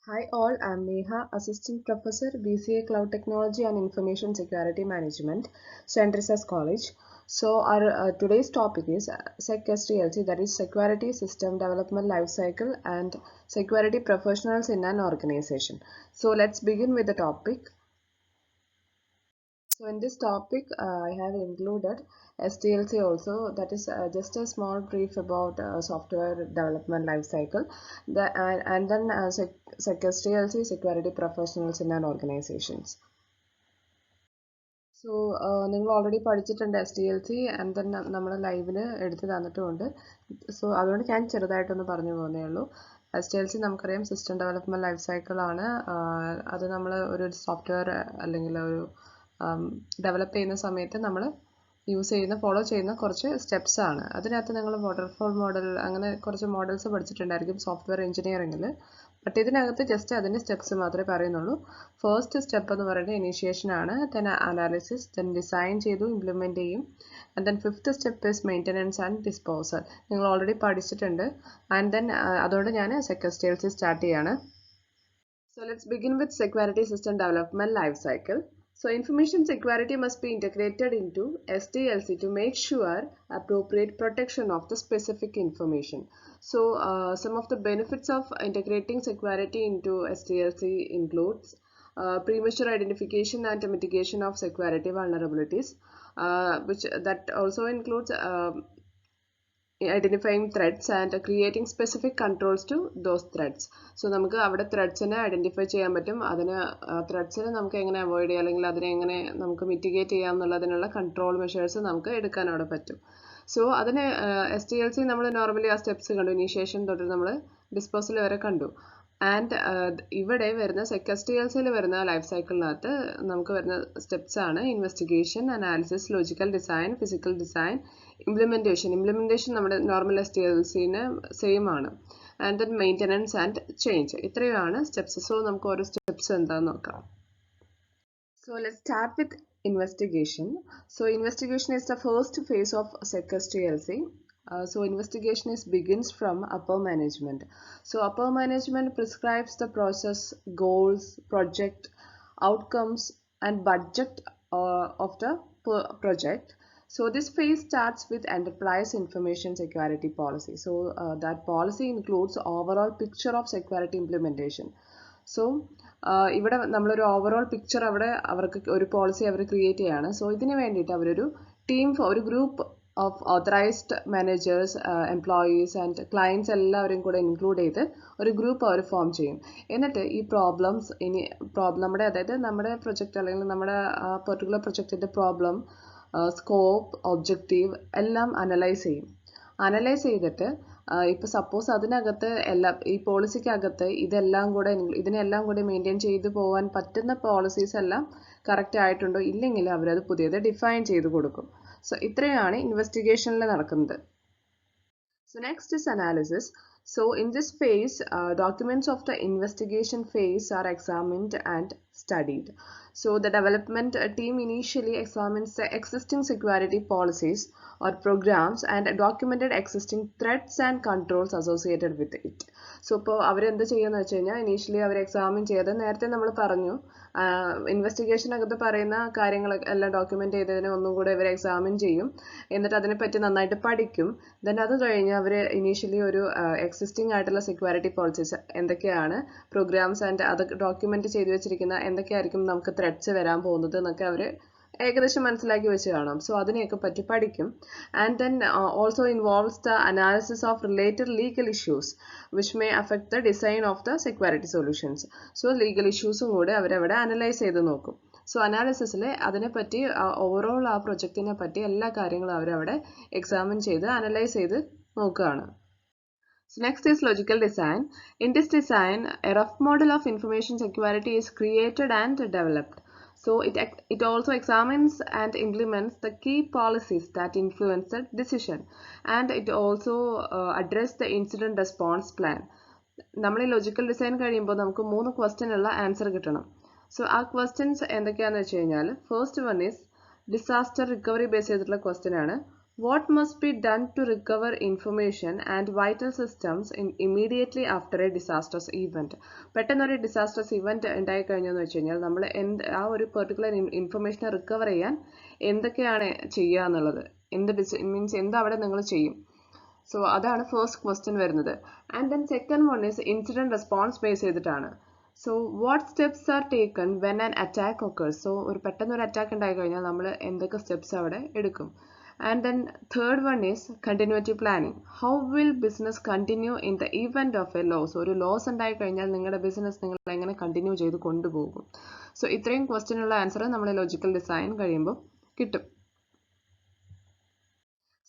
Hi all, I'm Neha, Assistant Professor, BCA Cloud Technology and Information Security Management, St. Teresa's College. So our today's topic is SecSTLC, that is Security System Development Lifecycle and Security Professionals in an Organization. So let's begin with the topic. So in this topic, I have included STLC also, that is just a small brief about software development lifecycle, and then STLC, security professionals in an organizations. So നിങ്ങൾ already പഠിച്ചിട്ടുണ്ട് STLC and then നമ്മുടെ ലൈവിൽ എടുത്ത് തന്നിട്ടുമുണ്ട്. So അതുകൊണ്ട് ഞാൻ ചെറുതായിട്ടൊന്ന് പറഞ്ഞു പോകുന്നേ ഉള്ളൂ. STLC നമുക്കറിയാം സിസ്റ്റം ഡെവലപ്മെൻറ്റ് ലൈഫ് സൈക്കിൾ ആണ്. അത് നമ്മൾ ഒരു സോഫ്റ്റ്വെയർ അല്ലെങ്കിൽ ഒരു ഡെവലപ്പ് ചെയ്യുന്ന സമയത്ത് നമ്മൾ ഫോളോ ചെയ്യുന്ന കുറച്ച് സ്റ്റെപ്സ് ആണ്. അതിനകത്ത് നിങ്ങൾ വാട്ടർഫോൾ മോഡൽ അങ്ങനെ കുറച്ച് മോഡൽസ് പഠിച്ചിട്ടുണ്ടായിരിക്കും സോഫ്റ്റ്വെയർ എഞ്ചിനീയറിംഗിൽ. ബട്ട് ഇതിനകത്ത് ജസ്റ്റ് അതിൻ്റെ സ്റ്റെപ്സ് മാത്രമേ പറയുന്നുള്ളൂ. ഫസ്റ്റ് സ്റ്റെപ്പ് എന്ന് പറയുന്നത് ഇനീഷ്യേഷൻ ആണ്, ദെൻ അനാലിസിസ്, ദെൻ ഡിസൈൻ ചെയ്തു ഇംപ്ലിമെൻറ്റ് ചെയ്യും, and then fifth step is maintenance and disposal. നിങ്ങൾ ഓൾറെഡി പഠിച്ചിട്ടുണ്ട്. ആൻഡ് ദെൻ അതുകൊണ്ട് ഞാൻ SecSTLC സ്റ്റാർട്ട് ചെയ്യാണ്. So let's begin with security system development life cycle. So information security must be integrated into STLC to make sure appropriate protection of the specific information. So some of the benefits of integrating security into STLC includes premature identification and mitigation of security vulnerabilities, which that also includes identifying threats and creating specific controls to those threats. So നമുക്ക് അവിടെ ത്രെഡ്സിനെ identify ചെയ്യാൻ പറ്റും. അതിന് ത്രെഡ്സിനെ നമുക്ക് എങ്ങനെ avoid ചെയ്യാം അല്ലെങ്കിൽ അതിനെ എങ്ങനെ നമുക്ക് മിറ്റിഗേറ്റ് ചെയ്യാം എന്നുള്ളതിനുള്ള കൺട്രോൾ മെഷേഴ്സ് നമുക്ക് എടുക്കാൻ അവിടെ പറ്റും. സോ അതിന് STLC നമ്മൾ നോർമലി ആ സ്റ്റെപ്സ് കണ്ടു, ഇനീഷ്യേഷൻ തൊട്ട് നമ്മൾ ഡിസ്പോസൽ വരെ കണ്ടു. ആൻഡ് ഇവിടെ വരുന്ന SecSTLCയിൽ വരുന്ന ലൈഫ് സൈക്കിളിനകത്ത് നമുക്ക് വരുന്ന സ്റ്റെപ്സ് ആണ് investigation, analysis, logical design, physical design, implementation നമ്മുടെ നോർമൽ STLCന് സെയിം ആണ്, and then maintenance and change. ഇത്രയുമാണ് സ്റ്റെപ്സ്. സോ നമുക്ക് ഓരോ സ്റ്റെപ്സ് എന്താണെന്ന് നോക്കാം. So let's start with investigation. So investigation is the first phase of SecSTLC. So investigation begins from upper management. So upper management prescribes the process, goals, project, outcomes, and budget of the project. So this phase starts with enterprise information security policy. So that policy includes overall picture of security implementation. So ഇവിടെ നമ്മളൊരു overall picture അവർക്ക് ഒരു policy അവർ create ചെയ്യാണ്. So ഇതിന് വേണ്ടിയിട്ട് അവരൊരു ഒരു group of authorised managers, employees and clients എല്ലാവരും കൂടെ ഇൻക്ലൂഡ് ചെയ്ത് ഒരു ഗ്രൂപ്പ് അവർ ഫോം ചെയ്യും. എന്നിട്ട് ഈ പ്രോബ്ലംസ് നമ്മുടെ പ്രൊജക്റ്റ് അല്ലെങ്കിൽ നമ്മുടെ പെർട്ടിക്കുലർ പ്രൊജക്റ്റിൻ്റെ പ്രോബ്ലം, സ്കോപ്പ്, ഒബ്ജക്റ്റീവ് എല്ലാം അനലൈസ് ചെയ്തിട്ട് ഇപ്പോൾ സപ്പോസ് അതിനകത്ത് ഈ പോളിസിക്കകത്ത് ഇതിനെല്ലാം കൂടെ മെയിൻറ്റെയിൻ ചെയ്തു പോകാൻ പറ്റുന്ന പോളിസീസ് എല്ലാം കറക്റ്റ് ആയിട്ടുണ്ടോ ഇല്ലെങ്കിൽ അവരത് പുതിയത് ഡിഫൈൻ ചെയ്ത് കൊടുക്കും. സോ ഇത്രയാണ് ഇൻവെസ്റ്റിഗേഷനിൽ നടക്കുന്നത്. So next is analysis. So in this phase, documents of the investigation phase are examined and studied. So the development team initially examines the existing security policies or programs and documented existing threats and controls associated with it. So ഇപ്പോൾ അവരെന്ത് ചെയ്യുമെന്ന് വെച്ച് കഴിഞ്ഞാൽ initially അവർ examine ചെയ്ത്, നേരത്തെ നമ്മൾ പറഞ്ഞു ഇൻവെസ്റ്റിഗേഷനകത്ത് പറയുന്ന കാര്യങ്ങൾ എല്ലാം ഡോക്യുമെൻ്റ് ചെയ്തതിന് ഒന്നും കൂടെ ഇവർ എക്സാമിൻ ചെയ്യും, എന്നിട്ട് അതിനെപ്പറ്റി നന്നായിട്ട് പഠിക്കും. ദെൻ അത് കഴിഞ്ഞ് അവർ ഇനീഷ്യലി ഒരു എക്സിസ്റ്റിംഗ് ആയിട്ടുള്ള സെക്യൂരിറ്റി പോളിസീസ് എന്തൊക്കെയാണ്, പ്രോഗ്രാംസ് ആൻഡ് അത് ഡോക്യുമെൻ്റ് ചെയ്ത് വെച്ചിരിക്കുന്ന എന്തൊക്കെയായിരിക്കും നമുക്ക് ത്രെഡ്സ് വരാൻ പോകുന്നത് എന്നൊക്കെ അവർ ഏകദേശം മനസ്സിലാക്കി വെച്ച് കാണാം. സോ അതിനെയൊക്കെ പറ്റി പഠിക്കും. And then also involves the analysis of related legal issues which may affect the design of the security solutions. So legal ഇഷ്യൂസും കൂടെ അവരവിടെ അനലൈസ് ചെയ്ത് നോക്കും. സോ അനാലിസിസിൽ അതിനെപ്പറ്റി ഓവറോൾ ആ പ്രൊജക്റ്റിനെ പറ്റി എല്ലാ കാര്യങ്ങളും അവരവിടെ എക്സാമിൻ ചെയ്ത് അനലൈസ് ചെയ്ത് നോക്കുകയാണ്. So next is logical design. In this design, a rough model of information security is created and developed. So it also examines and implements the key policies that influence the decision, and it also addresses the incident response plan. നമ്മൾ ഈ logical design കഴിയുമ്പോൾ നമുക്ക് 3 ക്വസ്റ്റ്യനുള്ള answer കിട്ടണം. So ആ questions എന്തൊക്കെയാണെന്ന് വെച്ച് കഴിഞ്ഞാൽ, first one is disaster recovery base ചെയ്തിട്ടുള്ള ക്വസ്റ്റ്യൻ ആണ്. What must be done to recover information and vital systems immediately after a disastrous event? പെട്ടെന്നൊരു ഡിസാസ്റ്റർസ് ഇവന്റ് ഉണ്ടായി കഴിഞ്ഞെന്ന് വെച്ച് കഴിഞ്ഞാൽ നമ്മൾ ആ ഒരു പെർട്ടിക്കുലർ ഇൻഫർമേഷനെ റിക്കവർ ചെയ്യാൻ എന്തൊക്കെയാണ് ചെയ്യുക എന്നുള്ളത്, മീൻസ് എന്താ അവിടെ നിങ്ങൾ ചെയ്യും. സോ അതാണ് ഫസ്റ്റ് ക്വസ്റ്റ്യൻ വരുന്നത്. And then second one is incident response base ചെയ്തിട്ടാണ്. So what steps are taken when an attack occurs. So പെട്ടെന്നൊരു അറ്റാക്ക് ഉണ്ടായി കഴിഞ്ഞാൽ നമ്മൾ എന്തൊക്കെ സ്റ്റെപ്സ് അവിടെ എടുക്കും. And then third one is continuity planning. How will business continue in the event of a loss? ഒരു loss ഉണ്ടായി കഴിഞ്ഞാൽ നിങ്ങളുടെ ബിസിനസ് നിങ്ങൾ എങ്ങനെ കണ്ടിന്യൂ ചെയ്ത് കൊണ്ടുപോകും. സോ ഇത്രയും ക്വസ്റ്റ്യനുള്ള ആൻസർ നമ്മൾ ലോജിക്കൽ ഡിസൈൻ കഴിയുമ്പോൾ കിട്ടും.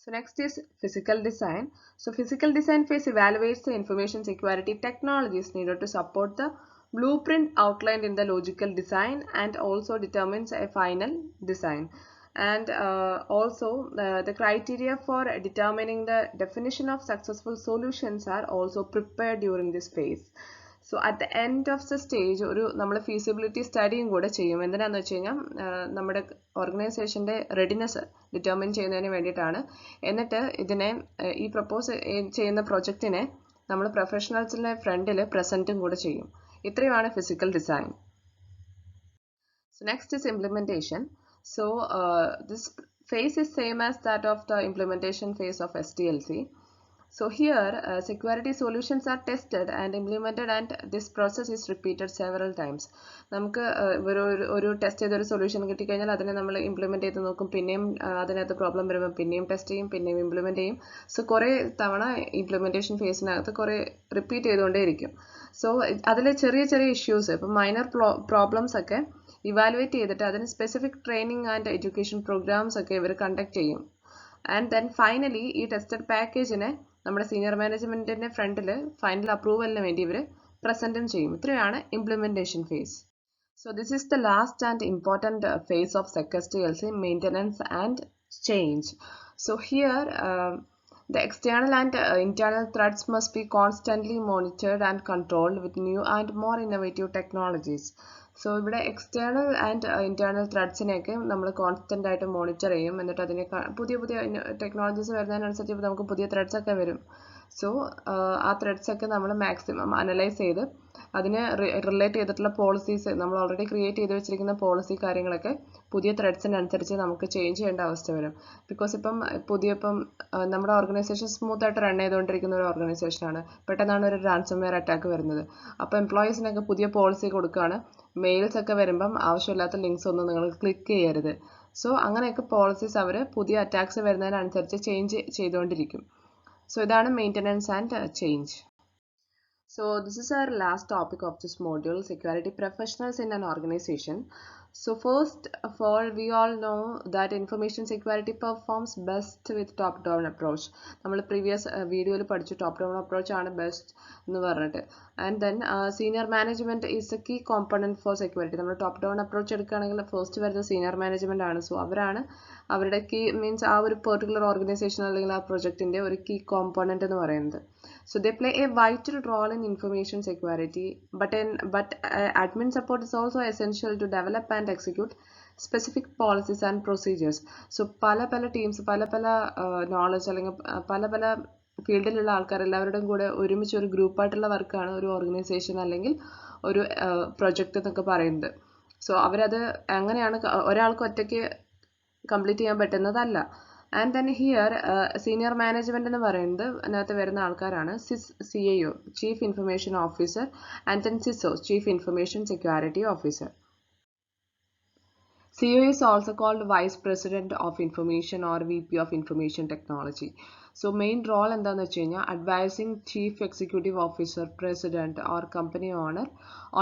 So next is physical design. So physical design phase evaluates the information security technologies needed to support the blueprint outlined in the logical design and also determines a final design. And also the criteria for determining the definition of successful solutions are also prepared during this phase. So at the end of the stage ഒരു നമ്മൾ feasibility സ്റ്റഡിയും കൂടെ ചെയ്യും. എന്തിനാന്ന് വെച്ച് കഴിഞ്ഞാൽ നമ്മുടെ ഓർഗനൈസേഷൻ്റെ readiness determine ചെയ്യുന്നതിന് വേണ്ടിയിട്ടാണ്. എന്നിട്ട് ഇതിനെ ഈ പ്രപ്പോസ് ചെയ്യുന്ന പ്രൊജക്റ്റിനെ നമ്മൾ പ്രൊഫഷണൽസിൻ്റെ ഫ്രണ്ടിൽ പ്രസൻറ്റും കൂടെ ചെയ്യും. ഇത്രയുമാണ് physical design. So next is implementation. So this phase is same as that of the implementation phase of SDLC. So here security solutions are tested and implemented and this process is repeated several times. നമുക്ക് ഒരു test ചെയ്തൊരു solution കിട്ടിക്കഴിഞ്ഞാൽ അതിനെ നമ്മൾ implement ചെയ്ത് നോക്കും, പിന്നെയും അതിനകത്ത് പ്രോബ്ലം വരുമ്പോൾ പിന്നെയും ടെസ്റ്റ് ചെയ്യും, പിന്നെയും ഇംപ്ലിമെൻറ്റ് ചെയ്യും. സോ കുറേ തവണ ഇംപ്ലിമെൻറ്റേഷൻ ഫേസിനകത്ത് കുറേ റിപ്പീറ്റ് ചെയ്തുകൊണ്ടേയിരിക്കും. സോ അതിലെ ചെറിയ ചെറിയ ഇഷ്യൂസ്, ഇപ്പം മൈനർ പ്രോബ്ലംസ് ഒക്കെ ഇവാലുവേറ്റ് ചെയ്തിട്ട് അതിന് specific training and education programmes ഒക്കെ ഇവർ കണ്ടക്ട് ചെയ്യും. ആൻഡ് ദെൻ ഫൈനലി ഈ ടെസ്റ്റഡ് പാക്കേജിനെ നമ്മുടെ സീനിയർ മാനേജ്മെൻറ്റിൻ്റെ ഫ്രണ്ടിൽ ഫൈനൽ അപ്രൂവലിന് വേണ്ടി ഇവർ പ്രസൻറ്റും ചെയ്യും. ഇത്രയാണ് implementation phase. So this is the last and important phase of SDLC, maintenance and change. So here the external and internal threats must be constantly monitored and controlled with new and more innovative technologies. So ഇവിടെ external and internal ത്രെഡ്സിനെയൊക്കെ നമ്മൾ constant ആയിട്ട് monitor ചെയ്യും. എന്നിട്ട് അതിനെ പുതിയ technologies വരുന്നതിനനുസരിച്ച് നമുക്ക് പുതിയ threads ഒക്കെ വരും. സോ ആ ത്രെഡ്സ് ഒക്കെ നമ്മൾ മാക്സിമം അനലൈസ് ചെയ്ത് അതിന് റിലേറ്റ് ചെയ്തിട്ടുള്ള പോളിസീസ്, നമ്മൾ ഓൾറെഡി ക്രിയേറ്റ് ചെയ്ത് വെച്ചിരിക്കുന്ന പോളിസി കാര്യങ്ങളൊക്കെ പുതിയ ത്രെഡ്സിനനുസരിച്ച് നമുക്ക് ചേഞ്ച് ചെയ്യേണ്ട അവസ്ഥ വരും. ബിക്കോസ് ഇപ്പം നമ്മുടെ ഓർഗനൈസേഷൻ സ്മൂത്തായിട്ട് റൺ ചെയ്തുകൊണ്ടിരിക്കുന്ന ഒരു ഓർഗനൈസേഷനാണ്. പെട്ടെന്നാണ് ഒരു റാൻസംവെയർ അറ്റാക്ക് വരുന്നത്. അപ്പോൾ എംപ്ലോയീസിനൊക്കെ പുതിയ പോളിസി കൊടുക്കുകയാണ്. മെയിൽസ് ഒക്കെ വരുമ്പം ആവശ്യമില്ലാത്ത ലിങ്ക്സ് ഒന്നും നിങ്ങൾ ക്ലിക്ക് ചെയ്യരുത്. സോ അങ്ങനെയൊക്കെ പോളിസീസ് അവർ പുതിയ അറ്റാക്സ് വരുന്നതിനനുസരിച്ച് ചേഞ്ച് ചെയ്തുകൊണ്ടിരിക്കും. സോ ഇതാണ് maintenance and change. So this is our last topic of this module, security professionals in an organization. So first of all, we all know that information security performs best with top-down approach. നമ്മൾ previous വീഡിയോയിൽ പഠിച്ചു top-down approach ആണ് best എന്ന് പറഞ്ഞിട്ട്. And then senior management is a key component for security. നമ്മൾ top-down approach എടുക്കുകയാണെങ്കിൽ first വരുന്നത് senior management ആണ്. സോ അവരാണ് അവരുടെ കീ മീൻസ് ആ ഒരു പെർട്ടിക്കുലർ ഓർഗനൈസേഷൻ അല്ലെങ്കിൽ ആ പ്രൊജക്റ്റിൻ്റെ ഒരു കീ കോമ്പണൻറ്റ് എന്ന് പറയുന്നത്. So they play a vital role in information security, but admin support is also essential to develop and execute specific policies and procedures. So പല ടീംസ് പല knowledge അല്ലെങ്കിൽ പല ഫീൽഡിലുള്ള ആൾക്കാർ എല്ലാവരുടെയും കൂടെ ഒരുമിച്ച് ഒരു ഗ്രൂപ്പായിട്ടുള്ള വർക്കാണ് ഒരു ഓർഗനൈസേഷൻ അല്ലെങ്കിൽ ഒരു പ്രൊജക്റ്റ് എന്നൊക്കെ പറയുന്നത്. സോ അവരത് അങ്ങനെയാണ് ഒരാൾക്ക് ഒറ്റയ്ക്ക് കംപ്ലീറ്റ് ചെയ്യാൻ പറ്റുന്നതല്ല. And then here senior management എന്ന് പറയുന്നത് അതിനകത്ത് വരുന്ന ആൾക്കാരാണ് CIO, chief information officer, and then CISO, chief information security officer. CIO is also called Vice President of Information or VP of Information Technology. So main role എന്താണെന്ന് വെച്ച് കഴിഞ്ഞാൽ advising chief executive officer, president or company owner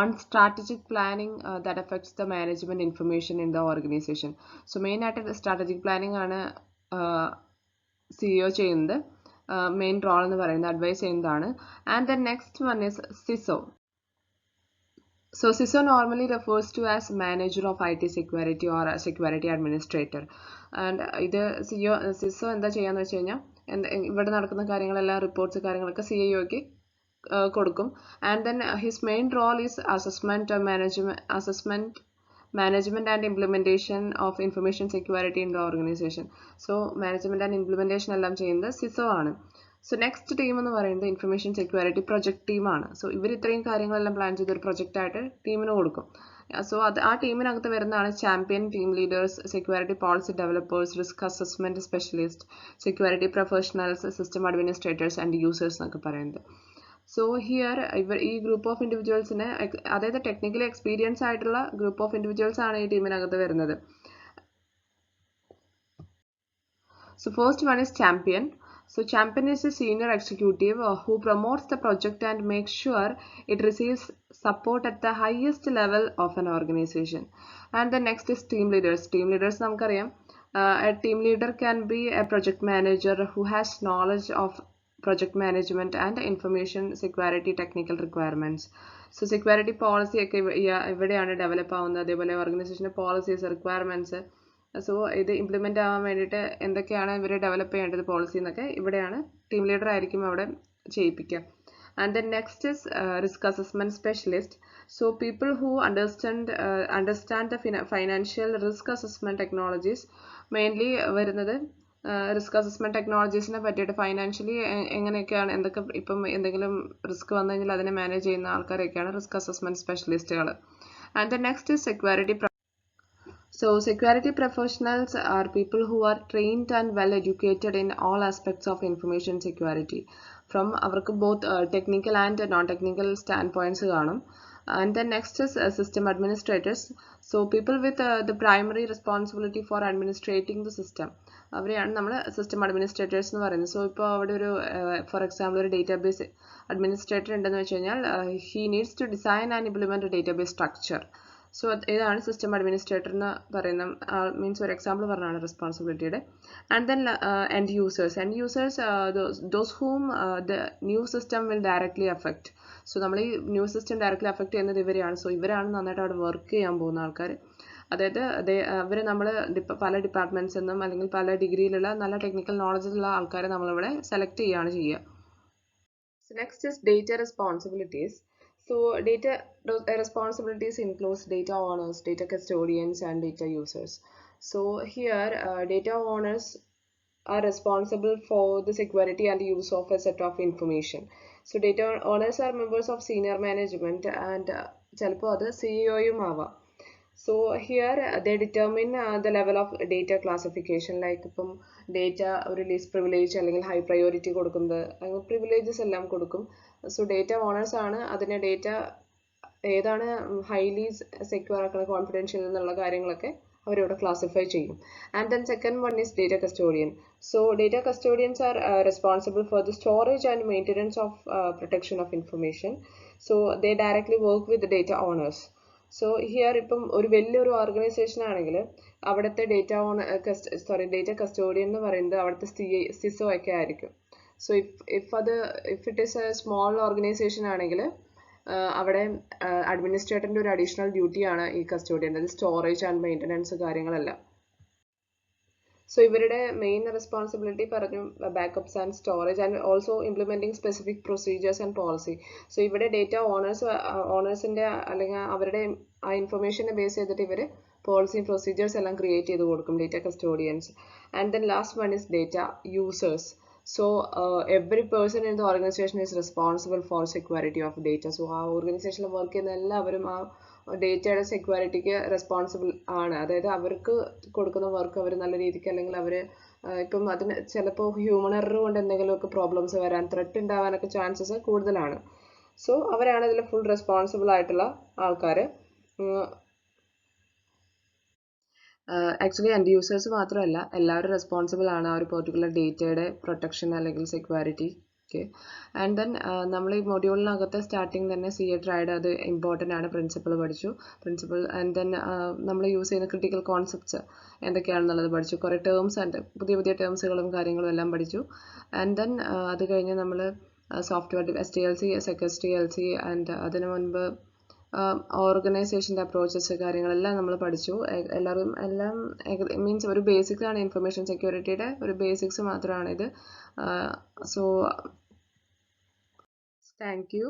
on strategic planning that affects the management information in the organisation. So മെയിനായിട്ട് strategic planning ആണ് CEO ചെയ്യുന്നത്. Main role എന്ന് പറയുന്നത് advise ചെയ്യുന്നതാണ്. And then next one is CISO. So CISO normally refers to as manager of IT security or security administrator. And ഇത് CISO എന്താ ചെയ്യാന്ന് വെച്ച് കഴിഞ്ഞാൽ ഇവിടെ നടക്കുന്ന കാര്യങ്ങളെല്ലാം റിപ്പോർട്ട്സ് കാര്യങ്ങളൊക്കെ CIOക്ക് കൊടുക്കും. And then his main role is assessment management and implementation of information security in the organization. So management and implementation എല്ലാം ചെയ്യുന്നത് CISO ആണ്. സോ നെക്സ്റ്റ് ടീം എന്ന് പറയുന്നത് ഇൻഫർമേഷൻ സെക്യൂരിറ്റി പ്രൊജക്ട് ടീമാണ്. സോ ഇവർ ഇത്രയും കാര്യങ്ങളെല്ലാം പ്ലാൻ ചെയ്ത് ഒരു പ്രൊജക്റ്റായിട്ട് ടീമിന് കൊടുക്കും. സോ ആ ടീമിനകത്ത് വരുന്നതാണ് champion, team leaders, security policy developers, risk assessment specialist, security professionals, system administrators and users എന്നൊക്കെ പറയുന്നത്. സോ ഹിയർ ഈ ഗ്രൂപ്പ് ഓഫ് ഇൻഡിവിജ്വൽസിനെ, അതായത് ടെക്നിക്കലി എക്സ്പീരിയൻസ് ആയിട്ടുള്ള ഗ്രൂപ്പ് ഓഫ് ഇൻഡിവിജ്വൽസ് ആണ് ഈ ടീമിനകത്ത് വരുന്നത്. So first one is champion. So champion is a senior executive who promotes the project and makes sure it receives support at the highest level of an organization. And the next is team leaders. Team leaders namukariam, a team leader can be a project manager who has knowledge of project management and information security technical requirements. So security policy ഒക്കെ ഇവിടെയാണ് develop ആവുന്നത്. അതേപോലെ ഓർഗനൈസേഷൻ്റെ policies, requirements, so ഇത് implement ആവാൻ വേണ്ടിയിട്ട് എന്തൊക്കെയാണ് ഇവർ develop ചെയ്യേണ്ടത് പോളിസി എന്നൊക്കെ ഇവിടെയാണ് ടീം ലീഡർ ആയിരിക്കും അവിടെ ചെയ്യിപ്പിക്കുക. And then next is risk assessment specialist. So people who understand the financial risk assessment technologies. Mainly വരുന്നത് റിസ്ക് അസസ്മെൻറ്റ് ടെക്നോളജീസിനെ പറ്റിയിട്ട് ഫൈനാൻഷ്യലി എങ്ങനെയൊക്കെയാണ്, എന്തൊക്കെ ഇപ്പം എന്തെങ്കിലും റിസ്ക് വന്നു കഴിഞ്ഞാൽ അതിനെ മാനേജ് ചെയ്യുന്ന ആൾക്കാരൊക്കെയാണ് റിസ്ക് അസസ്മെൻറ്റ് സ്പെഷ്യലിസ്റ്റുകൾ. And then next is security. So security professionals are people who are trained and well educated in all aspects of information security. From avarku both technical and non-technical standpoints കാണും. And then next is system administrators. So people with the primary responsibility for administrating the system. അവരെയാണ് നമ്മൾ system administrators എന്ന് പറയുന്നത്. So ഇപ്പോൾ അവിടെ ഒരു for example ഒരു database administrator ഉണ്ടെന്ന് വെച്ച് കഴിഞ്ഞാൽ he needs to design and implement a database structure. So ഇതാണ് സിസ്റ്റം അഡ്മിനിസ്ട്രേറ്റർ എന്ന് പറയുന്ന മീൻസ് ഒരു എക്സാമ്പിൾ പറഞ്ഞാണ് റെസ്പോൺസിബിലിറ്റിയുടെ. And then end users those whom the new system will directly affect. So നമ്മൾ ഈ ന്യൂ സിസ്റ്റം ഡയറക്ട്ലി അഫക്റ്റ് ചെയ്യുന്നത് ഇവരെയാണ്. So ഇവരാണ് നന്നായിട്ട് അവിടെ വർക്ക് ചെയ്യാൻ പോകുന്ന ആൾക്കാർ. അതായത് അവർ നമ്മൾ പല ഡിപ്പാർട്ട്മെൻറ്റ്സിൽ നിന്നും അല്ലെങ്കിൽ പല ഡിഗ്രിയിലുള്ള നല്ല ടെക്നിക്കൽ നോളജിലുള്ള ആൾക്കാരെ നമ്മളിവിടെ സെലക്ട് ചെയ്യുകയാണ് ചെയ്യുക. So next is data responsibilities. So data responsibilities includes data owners, data custodians, and data users. So here data owners are responsible for the security and use of a set of information. So data owners are members of senior management and ചിലപ്പോൾ അത് CEO-യും ആവാം. So here they determine the level of data classification, like ഇപ്പം data ഒരു least privilege അല്ലെങ്കിൽ high priority കൊടുക്കുന്നത്, അങ്ങനെ privileges എല്ലാം കൊടുക്കും. സോ ഡേറ്റ ഓണേഴ്സ് ആണ് അതിനെ ഡേറ്റ ഏതാണ് ഹൈലി സെക്യൂർ ആക്കുന്ന, കോൺഫിഡൻഷ്യൽ എന്നുള്ള കാര്യങ്ങളൊക്കെ അവരിവിടെ ക്ലാസിഫൈ ചെയ്യും. And then second one is data custodian. So data custodians are responsible for the storage and maintenance of protection of information. So they directly work with data owners. So here ഇപ്പം ഒരു വലിയൊരു organisation ആണെങ്കിൽ അവിടുത്തെ data custodian എന്ന് പറയുന്നത് അവിടുത്തെ CISO ഒക്കെ ആയിരിക്കും. So if it is A small organisation ആണെങ്കിൽ അവിടെ അഡ്മിനിസ്ട്രേറ്ററിൻ്റെ ഒരു അഡീഷണൽ ഡ്യൂട്ടിയാണ് ഈ കസ്റ്റോഡിയൻ, അത് സ്റ്റോറേജ് ആൻഡ് മെയിൻ്റെനൻസ് കാര്യങ്ങളെല്ലാം. സോ ഇവരുടെ മെയിൻ റെസ്പോൺസിബിലിറ്റി പറഞ്ഞു backups and storage and also implementing specific procedures and policy. So ഇവിടെ ഡേറ്റ ഓണേഴ്സിൻ്റെ അല്ലെങ്കിൽ അവരുടെ ആ ഇൻഫർമേഷനെ ബേസ് ചെയ്തിട്ട് ഇവർ പോളിസിയും പ്രൊസീജിയേഴ്സ് എല്ലാം ക്രിയേറ്റ് ചെയ്ത് കൊടുക്കും, data custodians. And then last one is data users. So every person in the organization is responsible for security of data. So ആ ഓർഗനൈസേഷനിൽ വർക്ക് ചെയ്യുന്ന എല്ലാവരും ആ ഡേറ്റയുടെ സെക്യൂരിറ്റിക്ക് റെസ്പോൺസിബിൾ ആണ്. അതായത് അവർക്ക് കൊടുക്കുന്ന വർക്ക് അവർ നല്ല രീതിക്ക്, അല്ലെങ്കിൽ അവർ ഇപ്പം അതിന് ചിലപ്പോൾ ഹ്യൂമൻ എറർ കൊണ്ട് എന്തെങ്കിലുമൊക്കെ പ്രോബ്ലംസ് വരാൻ, ത്രെട്ട് ഉണ്ടാവാനൊക്കെ ചാൻസസ് കൂടുതലാണ്. സോ അവരാണ് ഇതിൽ ഫുൾ റെസ്പോൺസിബിൾ ആയിട്ടുള്ള ആൾക്കാർ. ആക്ച്വലി എൻഡ് യൂസേഴ്സ് മാത്രമല്ല, എല്ലാവരും റെസ്പോൺസിബിൾ ആണ് ആ ഒരു പെർട്ടിക്കുലർ ഡേറ്റയുടെ പ്രൊട്ടക്ഷൻ അല്ലെങ്കിൽ സെക്യൂരിറ്റി. ഓക്കെ. ആൻഡ് ദെൻ നമ്മൾ ഈ മൊഡ്യൂളിനകത്ത് സ്റ്റാർട്ടിങ് തന്നെ CA ട്രൈഡ്, അത് ഇമ്പോർട്ടൻ്റ് ആണ്. പ്രിൻസിപ്പിൾ ആൻഡ് ദെൻ നമ്മൾ യൂസ് ചെയ്യുന്ന ക്രിട്ടിക്കൽ കോൺസെപ്റ്റ്സ് എന്തൊക്കെയാണെന്നുള്ളത് പഠിച്ചു. കുറേ ടേംസ് ആൻഡ് പുതിയ ടേംസുകളും കാര്യങ്ങളും എല്ലാം പഠിച്ചു. ആൻഡ് ദെൻ അത് കഴിഞ്ഞ് നമ്മൾ സോഫ്റ്റ്വെയർ SDLC, SecSDLC ആൻഡ് അതിനു മുൻപ് ഓർഗനൈസേഷൻ്റെ അപ്രോച്ചസ് കാര്യങ്ങളെല്ലാം നമ്മൾ പഠിച്ചു. എല്ലാം മീൻസ് ഒരു ബേസിക്സ് ആണ്, ഇൻഫർമേഷൻ സെക്യൂരിറ്റിയുടെ ഒരു ബേസിക്സ് മാത്രമാണിത്. So thank U.